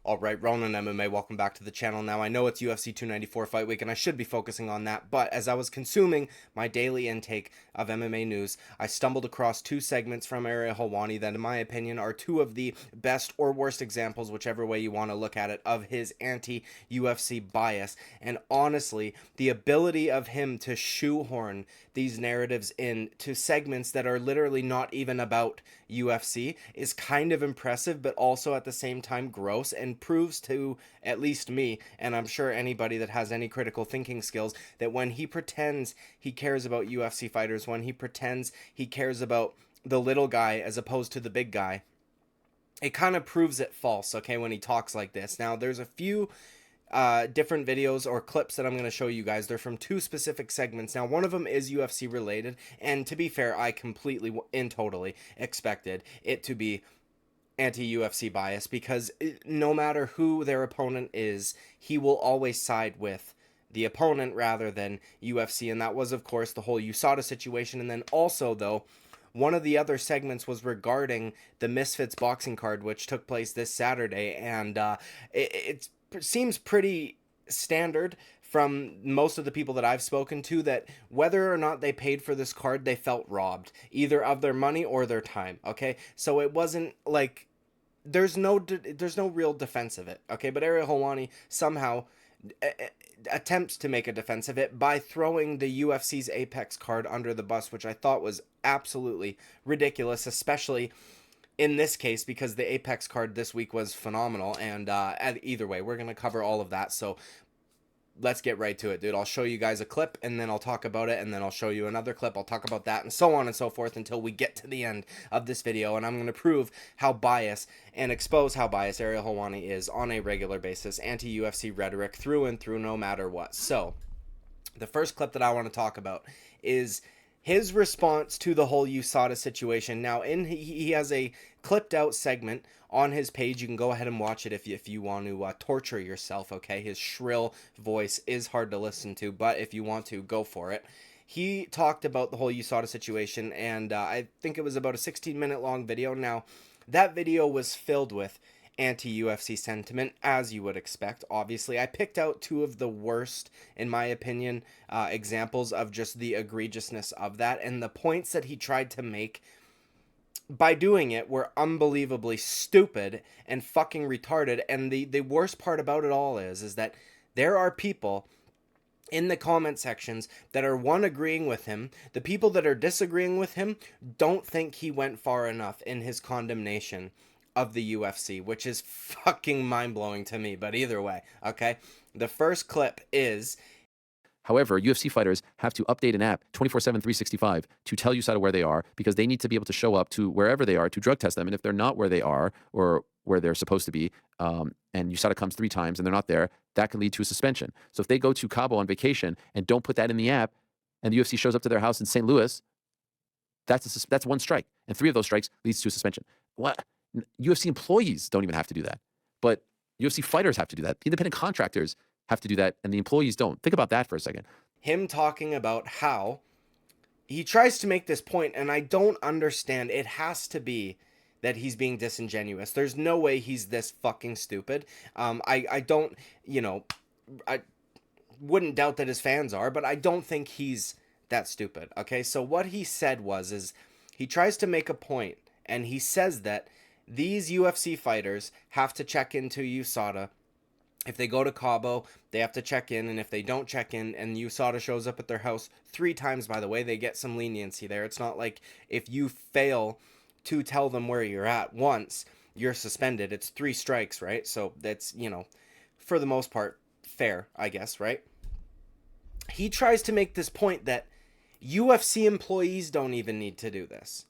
Alright, Ronan MMA, welcome back to the channel. Now, I know it's UFC 294 fight week, and I should be focusing on that, but as I was consuming my daily intake of MMA news, I stumbled across two segments from Ariel Helwani that, in my opinion, are two of the best or worst examples, whichever way you want to look at it, of his anti-UFC bias. And honestly, the ability of him to shoehorn these narratives into segments that are literally not even about UFC is kind of impressive, but also at the same time gross, and proves to at least me, and I'm sure anybody that has any critical thinking skills, that when he pretends he cares about UFC fighters, when he pretends he cares about the little guy as opposed to the big guy, it kind of proves it false, okay, when he talks like this. Now, there's a few different videos or clips that I'm going to show you guys. They're from two specific segments. Now, one of them is UFC related, and to be fair, I completely and totally expected it to be anti-UFC bias, because no matter who their opponent is, he will always side with the opponent rather than UFC, and that was, of course, the whole USADA situation. And then also, though, one of the other segments was regarding the Misfits boxing card, which took place this Saturday, and it seems pretty standard from most of the people that I've spoken to that whether or not they paid for this card, they felt robbed, either of their money or their time, okay? So it wasn't like there's no real defense of it, okay? But Ariel Helwani somehow attempts to make a defense of it by throwing the UFC's Apex card under the bus, which I thought was absolutely ridiculous, especially in this case, because the Apex card this week was phenomenal. And either way, we're going to cover all of that. So let's get right to it, dude. I'll show you guys a clip, and then I'll talk about it, and then I'll show you another clip. I'll talk about that, and so on and so forth until we get to the end of this video. And I'm going to prove how biased and expose how biased Ariel Helwani is on a regular basis. Anti-UFC rhetoric through and through, no matter what. So the first clip that I want to talk about is his response to the whole USADA situation. Now, he has a clipped out segment on his page. You can go ahead and watch it if you want to torture yourself, okay? His shrill voice is hard to listen to, but if you want to, go for it. He talked about the whole USADA situation, and I think it was about a 16-minute long video. Now, that video was filled with anti-UFC sentiment, as you would expect. Obviously, I picked out two of the worst, in my opinion, examples of just the egregiousness of that, and the points that he tried to make by doing it were unbelievably stupid and fucking retarded. And the worst part about it all is that there are people in the comment sections that are, one, agreeing with him. The people that are disagreeing with him don't think he went far enough in his condemnation of the UFC, which is fucking mind-blowing to me. But either way, okay? The first clip is... However, UFC fighters have to update an app 24/7, 365 to tell USADA where they are, because they need to be able to show up to wherever they are to drug test them. And if they're not where they are or where they're supposed to be, and USADA comes 3 times and they're not there, that can lead to a suspension. So if they go to Cabo on vacation and don't put that in the app, and the UFC shows up to their house in St. Louis, that's 1 strike. And 3 of those strikes leads to a suspension. What? UFC employees don't even have to do that. But UFC fighters have to do that. The independent contractors have to do that, and the employees don't. Think about that for a second. Him talking about how he tries to make this point, and I don't understand. It has to be that he's being disingenuous. There's no way he's this fucking stupid. I don't, I wouldn't doubt that his fans are, but I don't think he's that stupid, okay? So what he said is he tries to make a point, and he says that these UFC fighters have to check into USADA. If they go to Cabo, they have to check in, and if they don't check in and USADA shows up at their house 3 times, by the way, they get some leniency there. It's not like if you fail to tell them where you're at once, you're suspended. It's 3 strikes, right? So that's, for the most part, fair, I guess, right? He tries to make this point that UFC employees don't even need to do this.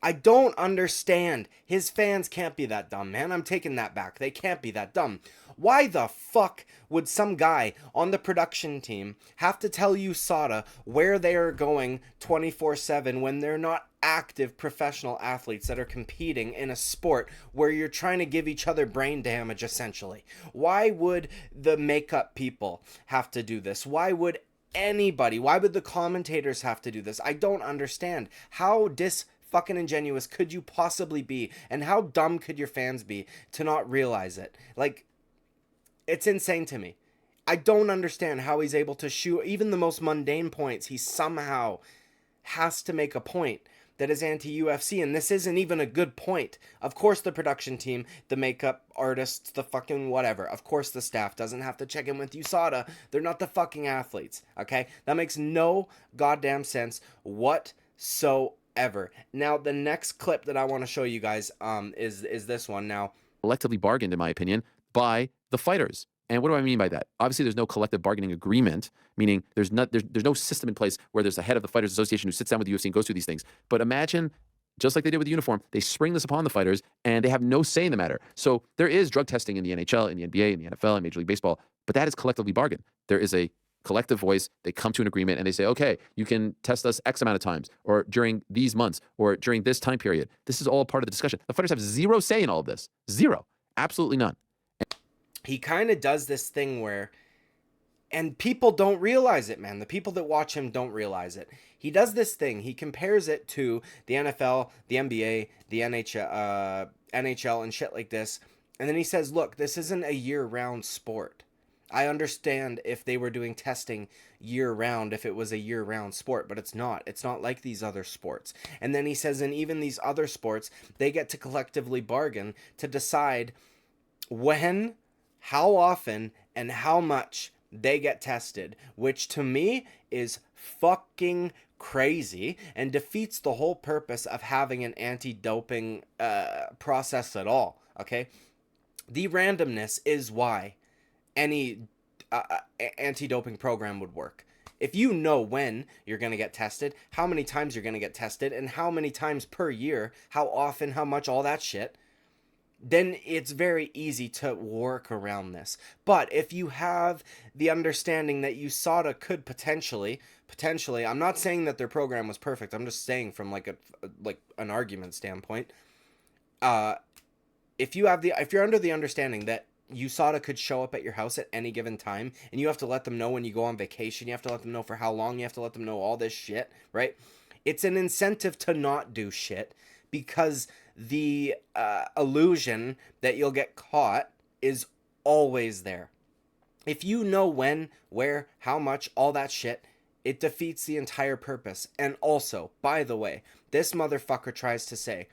I don't understand. His fans can't be that dumb, man. I'm taking that back. They can't be that dumb. Why the fuck would some guy on the production team have to tell USADA where they are going 24/7 when they're not active professional athletes that are competing in a sport where you're trying to give each other brain damage, essentially? Why would the makeup people have to do this? Why would anybody? Why would the commentators have to do this? I don't understand. How fucking ingenuous could you possibly be, and how dumb could your fans be to not realize it? Like, It's insane to me. I don't understand how he's able to shoot even the most mundane points. He somehow has to make a point that is anti-UFC, and this isn't even a good point. Of course the production team, the makeup artists, the fucking whatever, of course the staff doesn't have to check in with USADA. They're not the fucking athletes, okay? That makes no goddamn sense whatsoever. Now, the next clip that I want to show you guys is this one. Now, collectively bargained, in my opinion, by the fighters. And what do I mean by that? Obviously, there's no collective bargaining agreement, meaning there's no system in place where there's a head of the Fighters Association who sits down with the UFC and goes through these things. But imagine, just like they did with the uniform, they spring this upon the fighters and they have no say in the matter. So there is drug testing in the NHL, in the NBA, in the NFL, in Major League Baseball, but that is collectively bargained. There is a collective voice. They come to an agreement and they say, okay, you can test us X amount of times, or during these months, or during this time period. This is all part of the discussion. The fighters have zero say in all of this. Zero. Absolutely none. he kind of does this thing where, and people don't realize it, man. The people that watch him don't realize it. He does this thing. He compares it to the NFL, the NBA, the NHL, and shit like this. And then he says, look, this isn't a year-round sport. I understand if they were doing testing year-round, if it was a year-round sport, but it's not. It's not like these other sports. And then he says, in even these other sports, they get to collectively bargain to decide when, how often, and how much they get tested, which to me is fucking crazy and defeats the whole purpose of having an anti-doping process at all, okay? The randomness is why any anti-doping program would work. If you know when you're going to get tested, how many times you're going to get tested, and how many times per year, how often, how much, all that shit, then it's very easy to work around this. But if you have the understanding that USADA could potentially, I'm not saying that their program was perfect. I'm just saying from like an argument standpoint. If you're under the understanding that USADA could show up at your house at any given time, and you have to let them know when you go on vacation, you have to let them know for how long, you have to let them know all this shit, right? It's an incentive to not do shit, because the illusion that you'll get caught is always there. If you know when, where, how much, all that shit, it defeats the entire purpose. And also, by the way, this motherfucker tries to say,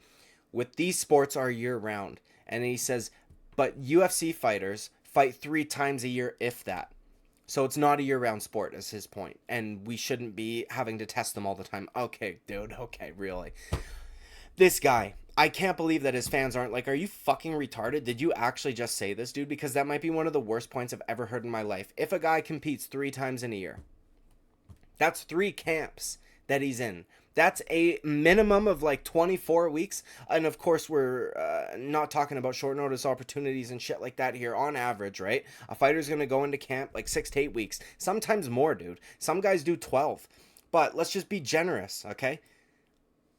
with these sports are year round, and he says, but UFC fighters fight 3 times a year, if that. So it's not a year-round sport, is his point. And we shouldn't be having to test them all the time. Okay, dude, okay, really. This guy, I can't believe that his fans aren't like, are you fucking retarded? Did you actually just say this, dude? Because that might be one of the worst points I've ever heard in my life. If a guy competes 3 times in a year, that's 3 camps that he's in. That's a minimum of like 24 weeks. And of course, we're not talking about short notice opportunities and shit like that here. On average, right? A fighter's going to go into camp like 6 to 8 weeks. Sometimes more, dude. Some guys do 12. But let's just be generous, okay?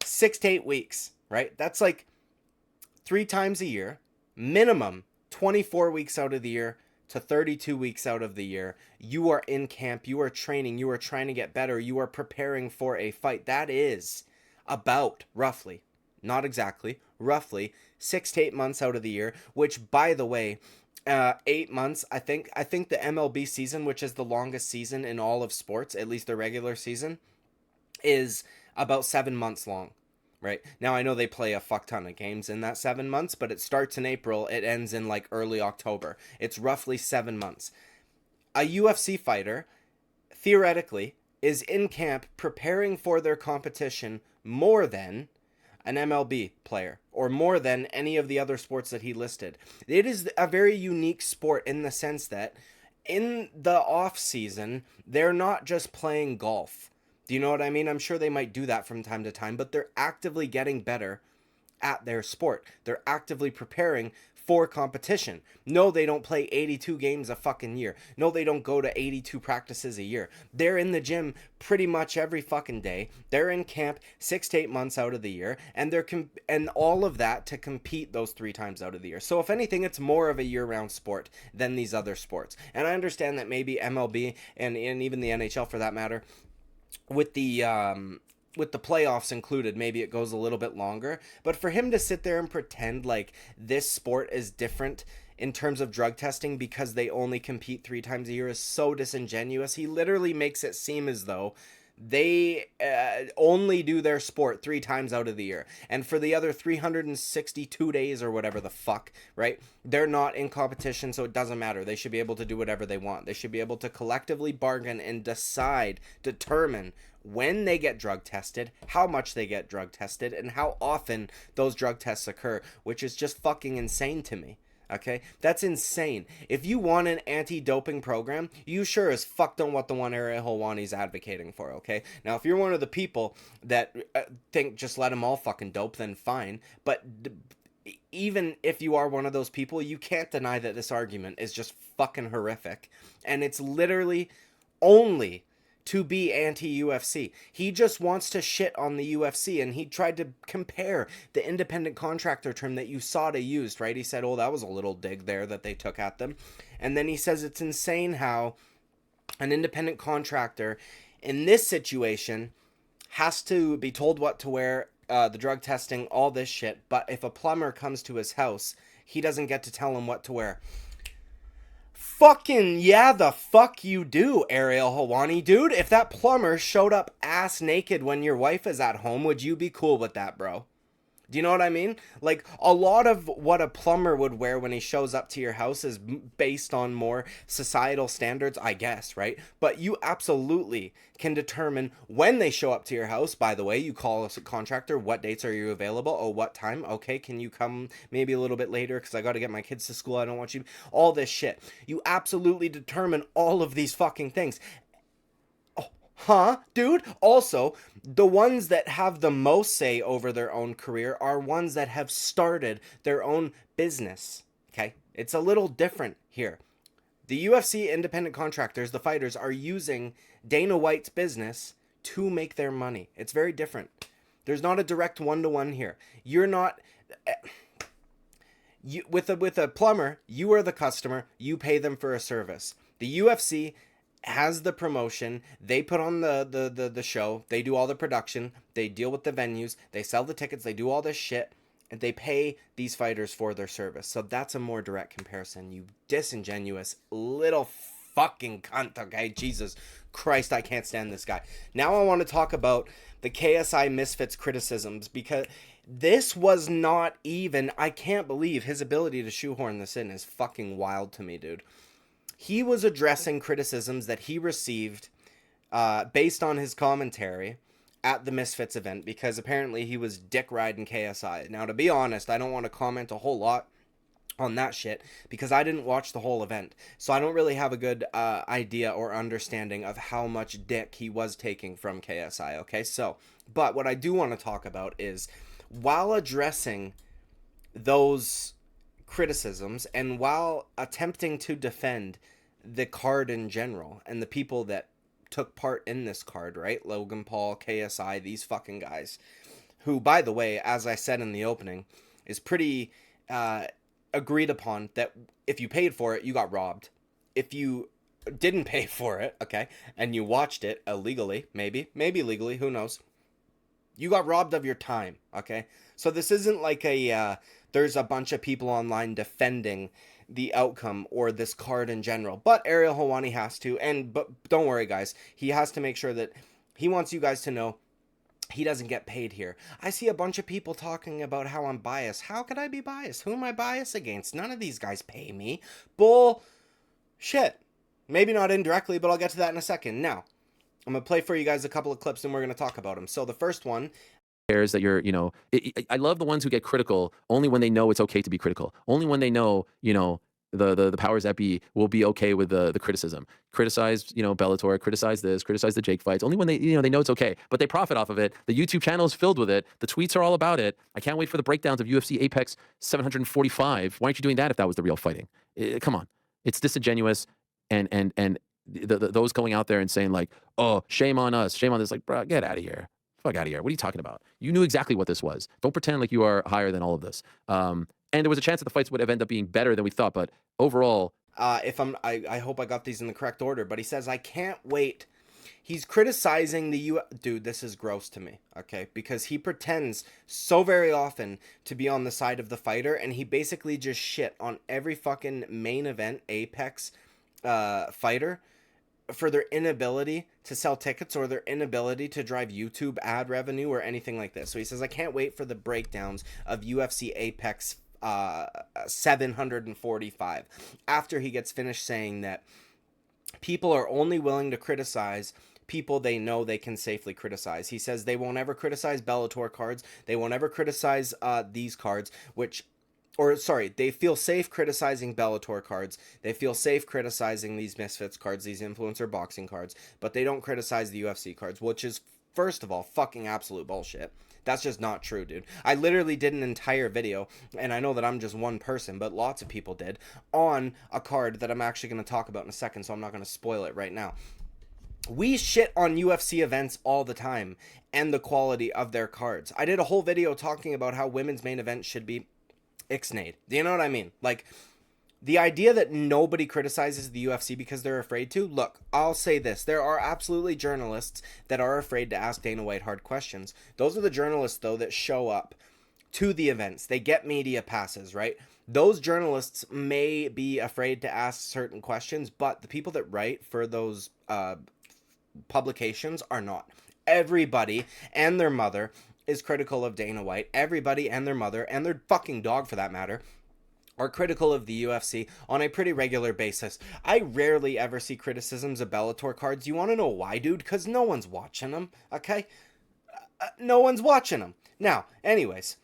6 to 8 weeks, right? That's like 3 times a year. Minimum 24 weeks out of the year to 32 weeks out of the year. You are in camp, you are training, you are trying to get better, you are preparing for a fight. That is about roughly, not exactly, roughly 6 to 8 months out of the year, which, by the way, 8 months, I think the MLB season, which is the longest season in all of sports, at least the regular season, is about 7 months long. Right? Now, I know they play a fuck ton of games in that 7 months, but it starts in April, it ends in like early October. It's roughly 7 months. A UFC fighter, theoretically, is in camp preparing for their competition more than an MLB player, or more than any of the other sports that he listed. It is a very unique sport in the sense that in the off season, they're not just playing golf. Do you know what I mean? I'm sure they might do that from time to time, but they're actively getting better at their sport. They're actively preparing for competition. No, they don't play 82 games a fucking year. No, they don't go to 82 practices a year. They're in the gym pretty much every fucking day. They're in camp 6 to 8 months out of the year, and and all of that to compete those 3 times out of the year. So if anything, it's more of a year-round sport than these other sports. And I understand that maybe MLB and even the NHL for that matter, with the with the playoffs included, maybe it goes a little bit longer. But for him to sit there and pretend like this sport is different in terms of drug testing because they only compete 3 times a year is so disingenuous. He literally makes it seem as though they only do their sport 3 times out of the year. And for the other 362 days or whatever the fuck, right? They're not in competition, so it doesn't matter. They should be able to do whatever they want. They should be able to collectively bargain and determine when they get drug tested, how much they get drug tested, and how often those drug tests occur, which is just fucking insane to me. Okay, that's insane. If you want an anti-doping program, you sure as fuck don't want the one Ariel Helwani's advocating for. Okay, now if you're one of the people that think just let them all fucking dope, then fine. But even if you are one of those people, you can't deny that this argument is just fucking horrific, and it's literally only to be anti-UFC. He just wants to shit on the UFC, and he tried to compare the independent contractor term that USADA used, right? He said, oh, that was a little dig there that they took at them. And then he says it's insane how an independent contractor in this situation has to be told what to wear, the drug testing, all this shit, but if a plumber comes to his house, he doesn't get to tell him what to wear. Fucking yeah, the fuck you do, Ariel Helwani. Dude, if that plumber showed up ass naked when your wife is at home, would you be cool with that, bro? Do you know what I mean? Like, a lot of what a plumber would wear when he shows up to your house is based on more societal standards, I guess, right? But you absolutely can determine when they show up to your house. By the way, you call a contractor, what dates are you available? Oh, what time? Okay, can you come maybe a little bit later because I got to get my kids to school. I don't want you... All this shit. You absolutely determine all of these fucking things. Huh, dude? Also, the ones that have the most say over their own career are ones that have started their own business. Okay? It's a little different here. The UFC independent contractors, the fighters, are using Dana White's business to make their money. It's very different. There's not a direct one-to-one here. You're not... with a plumber, you are the customer. You pay them for a service. The UFC has the promotion, they put on the show, they do all the production, they deal with the venues, they sell the tickets, they do all this shit, and they pay these fighters for their service. So that's a more direct comparison, you disingenuous little fucking cunt, okay? Jesus Christ, I can't stand this guy. Now I want to talk about the KSI Misfits criticisms, because this was not even, I can't believe his ability to shoehorn this in is fucking wild to me, dude. He was addressing criticisms that he received based on his commentary at the Misfits event, because apparently he was dick riding KSI. Now, to be honest, I don't want to comment a whole lot on that shit because I didn't watch the whole event. So I don't really have a good idea or understanding of how much dick he was taking from KSI, okay? So, but what I do want to talk about is while addressing those criticisms and while attempting to defend the card in general and the people that took part in this card, right? Logan Paul, KSI, these fucking guys, who, by the way, as I said in the opening, is pretty agreed upon that if you paid for it, you got robbed. If you didn't pay for it, okay, and you watched it illegally, maybe legally, who knows, you got robbed of your time, okay? So this isn't like a there's a bunch of people online defending the outcome or this card in general. But Ariel Helwani has to, but don't worry, guys. He has to make sure that he wants you guys to know he doesn't get paid here. I see a bunch of people talking about how I'm biased. How could I be biased? Who am I biased against? None of these guys pay me. Bull shit. Maybe not indirectly, but I'll get to that in a second. Now, I'm going to play for you guys a couple of clips and we're going to talk about them. So the first one, cares that you're, I love the ones who get critical only when they know it's okay to be critical. Only when they know, the powers that be will be okay with the criticism. Criticize, Bellator, criticize this, criticize the Jake fights. Only when they know it's okay, but they profit off of it. The YouTube channel is filled with it. The tweets are all about it. I can't wait for the breakdowns of UFC Apex 745. Why aren't you doing that if that was the real fighting? Come on, it's disingenuous, and those going out there and saying like, oh, shame on us, shame on this, like, bro, get out of here. Fuck out of here. What are you talking about? You knew exactly what this was. Don't pretend like you are higher than all of this. And there was a chance that the fights would have ended up being better than we thought, but overall... I hope I got these in the correct order, but he says, I can't wait. He's criticizing dude, this is gross to me, okay? Because he pretends so very often to be on the side of the fighter, and he basically just shit on every fucking main event Apex fighter for their inability to sell tickets or their inability to drive YouTube ad revenue or anything like this. So he says, I can't wait for the breakdowns of UFC Apex 745, after he gets finished saying that people are only willing to criticize people they know they can safely criticize. He says they won't ever criticize Bellator cards. They won't ever criticize these cards, they feel safe criticizing Bellator cards. They feel safe criticizing these Misfits cards, these influencer boxing cards, but they don't criticize the UFC cards, which is, first of all, fucking absolute bullshit. That's just not true, dude. I literally did an entire video, and I know that I'm just one person, but lots of people did, on a card that I'm actually going to talk about in a second, so I'm not going to spoil it right now. We shit on UFC events all the time and the quality of their cards. I did a whole video talking about how women's main event should be ixnayed. Do you know what I mean? Like, the idea that nobody criticizes the UFC because they're afraid to, look, I'll say this. There are absolutely journalists that are afraid to ask Dana White hard questions. Those are the journalists, though, that show up to the events. They get media passes, right? Those journalists may be afraid to ask certain questions, but the people that write for those publications are not. Everybody and their mother is critical of Dana White. Everybody and their mother, and their fucking dog for that matter, are critical of the UFC on a pretty regular basis. I rarely ever see criticisms of Bellator cards. You want to know why, dude? Because no one's watching them, okay? No one's watching them. Now, anyways,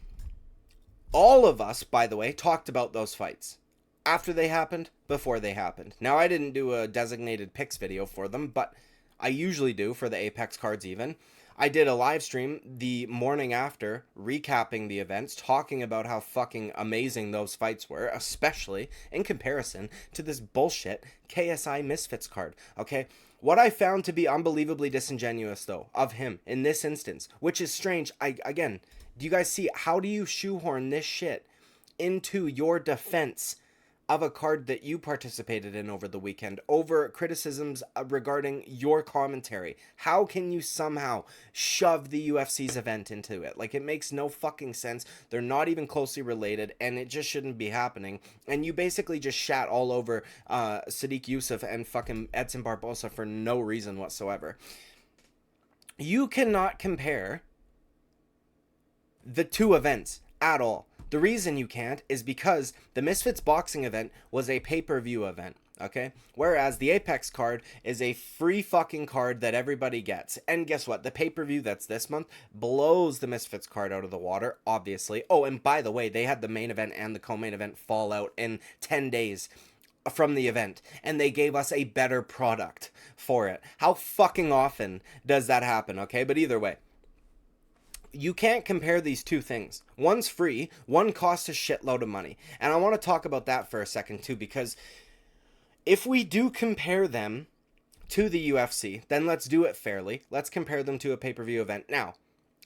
all of us, by the way, talked about those fights. After they happened, before they happened. Now, I didn't do a designated picks video for them, but I usually do for the Apex cards even. I did a live stream the morning after, recapping the events, talking about how fucking amazing those fights were, especially in comparison to this bullshit KSI Misfits card, okay? What I found to be unbelievably disingenuous, though, of him in this instance, which is strange, again, do you guys see, how do you shoehorn this shit into your defense of a card that you participated in over the weekend, over criticisms regarding your commentary? How can you somehow shove the UFC's event into it? Like, it makes no fucking sense. They're not even closely related, and it just shouldn't be happening. And you basically just shat all over Sadiq Youssef and fucking Edson Barbosa for no reason whatsoever. You cannot compare the two events at all. The reason you can't is because the Misfits boxing event was a pay-per-view event, okay? Whereas the Apex card is a free fucking card that everybody gets. And guess what? The pay-per-view that's this month blows the Misfits card out of the water, obviously. Oh, and by the way, they had the main event and the co-main event fall out in 10 days from the event, and they gave us a better product for it. How fucking often does that happen, okay? But either way, you can't compare these two things. One's free, one costs a shitload of money. And I want to talk about that for a second too, because if we do compare them to the UFC, then let's do it fairly. Let's compare them to a pay-per-view event. Now,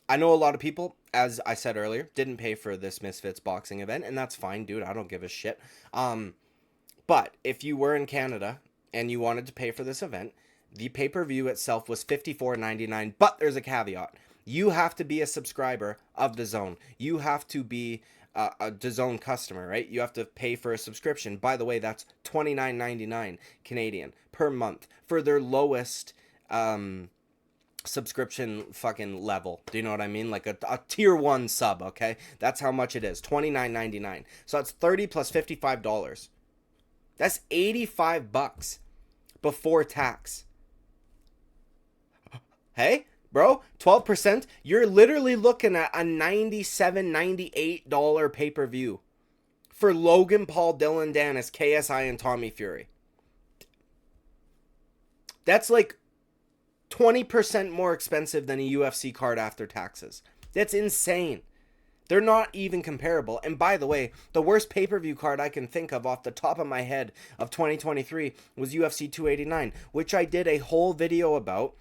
I know a lot of people, as I said earlier, didn't pay for this Misfits boxing event, and that's fine, dude. I don't give a shit. But if you were in Canada and you wanted to pay for this event, the pay-per-view itself was $54.99, but there's a caveat. You have to be a subscriber of DAZN. You have to be a DAZN customer, right? You have to pay for a subscription. By the way, that's $29.99 Canadian per month for their lowest subscription fucking level. Do you know what I mean? Like a tier 1 sub, okay? That's how much it is. $29.99. So that's $30 plus $55. That's $85 before tax. Hey? Bro, 12%, you're literally looking at a $97, $98 pay-per-view for Logan Paul, Dylan Dennis, KSI, and Tommy Fury. That's like 20% more expensive than a UFC card after taxes. That's insane. They're not even comparable. And by the way, the worst pay-per-view card I can think of off the top of my head of 2023 was UFC 289, which I did a whole video about,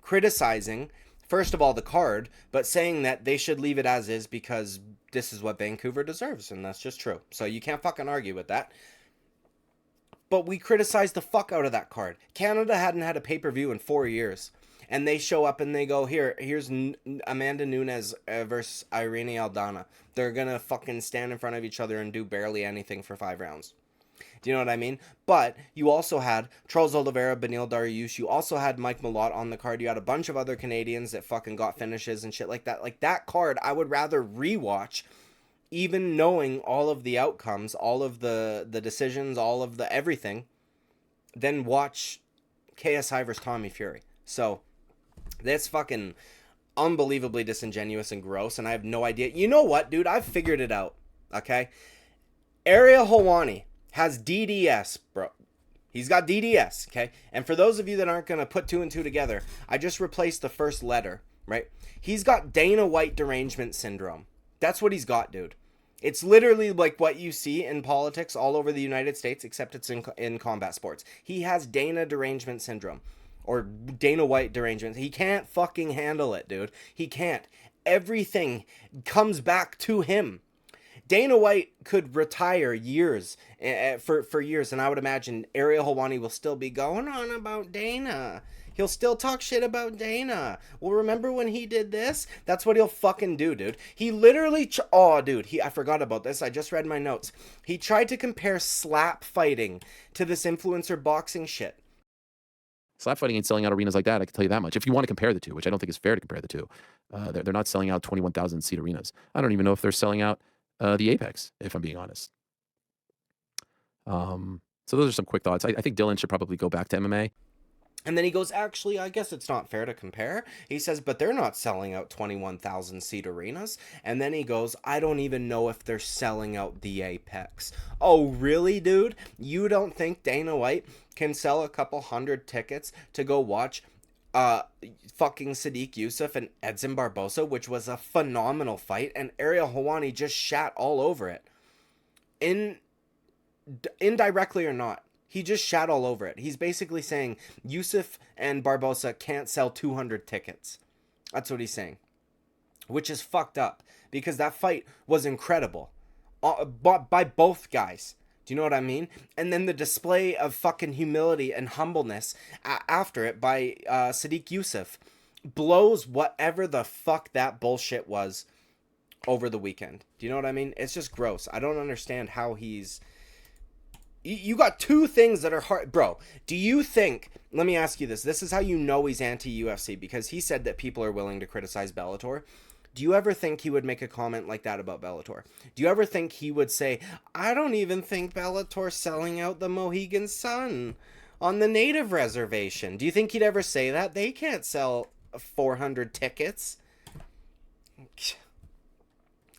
criticizing, first of all, the card, but saying that they should leave it as is because this is what Vancouver deserves, and that's just true. So you can't fucking argue with that. But we criticized the fuck out of that card. Canada hadn't had a pay-per-view in 4 years. And they show up and they go, here's Amanda Nunes versus Irene Aldana. They're gonna fucking stand in front of each other and do barely anything for 5 rounds. Do you know what I mean? But you also had Charles Oliveira, Beneil Dariush. You also had Mike Malott on the card. You had a bunch of other Canadians that fucking got finishes and shit like that. Like, that card, I would rather rewatch, even knowing all of the outcomes, all of the decisions, all of the everything, than watch KSI versus Tommy Fury. So, that's fucking unbelievably disingenuous and gross, and I have no idea. You know what, dude? I've figured it out, okay? Ariel Helwani has DDS, bro. He's got DDS, okay? And for those of you that aren't going to put 2 and 2 together, I just replaced the first letter, right? He's got Dana White derangement syndrome. That's what he's got, dude. It's literally like what you see in politics all over the United States, except it's in combat sports. He has Dana derangement syndrome, or Dana White derangement. He can't fucking handle it, dude. He can't. Everything comes back to him. Dana White could retire years for years, and I would imagine Ariel Helwani will still be going on about Dana. He'll still talk shit about Dana. Well, remember when he did this? That's what he'll fucking do, dude. He literally... I forgot about this. I just read my notes. He tried to compare slap fighting to this influencer boxing shit. Slap fighting ain't selling out arenas like that. I can tell you that much. If you want to compare the two, which I don't think is fair to compare the two, they're not selling out 21,000 seat arenas. I don't even know if they're selling out the Apex, if I'm being honest. So those are some quick thoughts. I think Dylan should probably go back to MMA. And then he goes, actually, I guess it's not fair to compare. He says, but they're not selling out 21,000 seat arenas. And then he goes, I don't even know if they're selling out the Apex. Oh, really, dude? You don't think Dana White can sell a couple hundred tickets to go watch fucking Sadiq Yusuff and Edson Barboza, which was a phenomenal fight, and Ariel Helwani just shat all over it. Indirectly or not, he just shat all over it. He's basically saying Yusuff and Barboza can't sell 200 tickets. That's what he's saying. Which is fucked up, because that fight was incredible. By both guys. Do you know what I mean? And then the display of fucking humility and humbleness after it by Sadiq Yusuff blows whatever the fuck that bullshit was over the weekend. Do you know what I mean? It's just gross. I don't understand how he's... You got 2 things that are hard. Bro, do you think... Let me ask you this. This is how you know he's anti-UFC, because he said that people are willing to criticize Bellator. Do you ever think he would make a comment like that about Bellator? Do you ever think he would say, I don't even think Bellator's selling out the Mohegan Sun on the native reservation? Do you think he'd ever say that? They can't sell 400 tickets.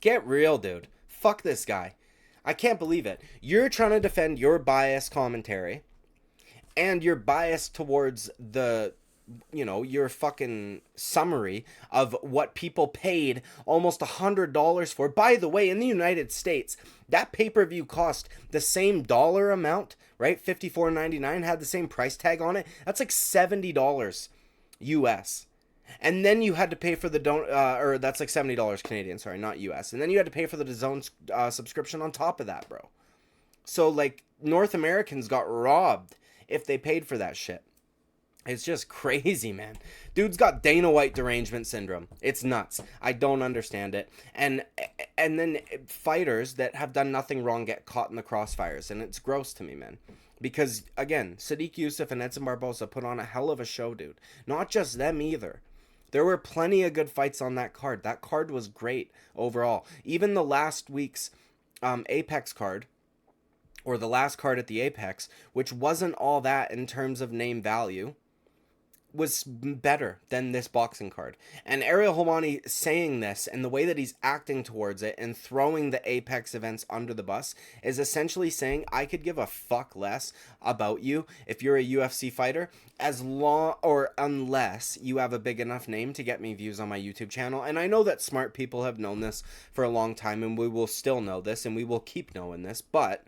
Get real, dude. Fuck this guy. I can't believe it. You're trying to defend your biased commentary, and you're biased towards the... your fucking summary of what people paid almost $100 for. By the way, in the United States, that pay-per-view cost the same dollar amount, right? $54.99 had the same price tag on it. That's like $70 US. And then you had to pay for the that's like $70 Canadian, sorry, not US. And then you had to pay for the DAZN subscription on top of that, bro. So like North Americans got robbed if they paid for that shit. It's just crazy, man. Dude's got Dana White derangement syndrome. It's nuts. I don't understand it. And then fighters that have done nothing wrong get caught in the crossfires. And it's gross to me, man. Because, again, Sadiq Yusuff and Edson Barboza put on a hell of a show, dude. Not just them either. There were plenty of good fights on that card. That card was great overall. Even the last week's Apex card, or the last card at the Apex, which wasn't all that in terms of name value, was better than this boxing card. And Ariel Helwani saying this and the way that he's acting towards it and throwing the Apex events under the bus is essentially saying, I could give a fuck less about you if you're a UFC fighter, as long or unless you have a big enough name to get me views on my YouTube channel. And I know that smart people have known this for a long time, and we will still know this, and we will keep knowing this, but...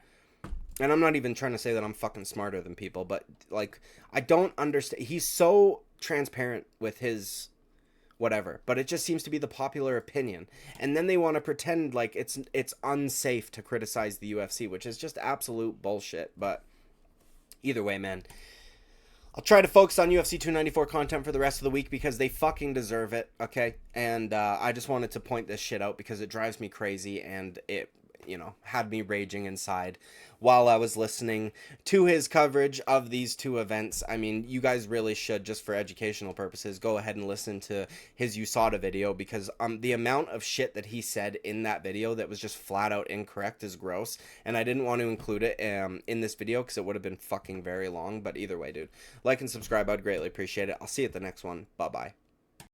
And I'm not even trying to say that I'm fucking smarter than people, but, like, I don't understand. He's so transparent with his whatever, but it just seems to be the popular opinion. And then they want to pretend like it's unsafe to criticize the UFC, which is just absolute bullshit. But either way, man, I'll try to focus on UFC 294 content for the rest of the week because they fucking deserve it, okay? And I just wanted to point this shit out because it drives me crazy and it, had me raging inside while I was listening to his coverage of these two events. I mean, you guys really should, just for educational purposes, go ahead and listen to his USADA video because the amount of shit that he said in that video that was just flat out incorrect is gross. And I didn't want to include it in this video because it would have been fucking very long. But either way, dude, like and subscribe. I'd greatly appreciate it. I'll see you at the next one. Bye-bye.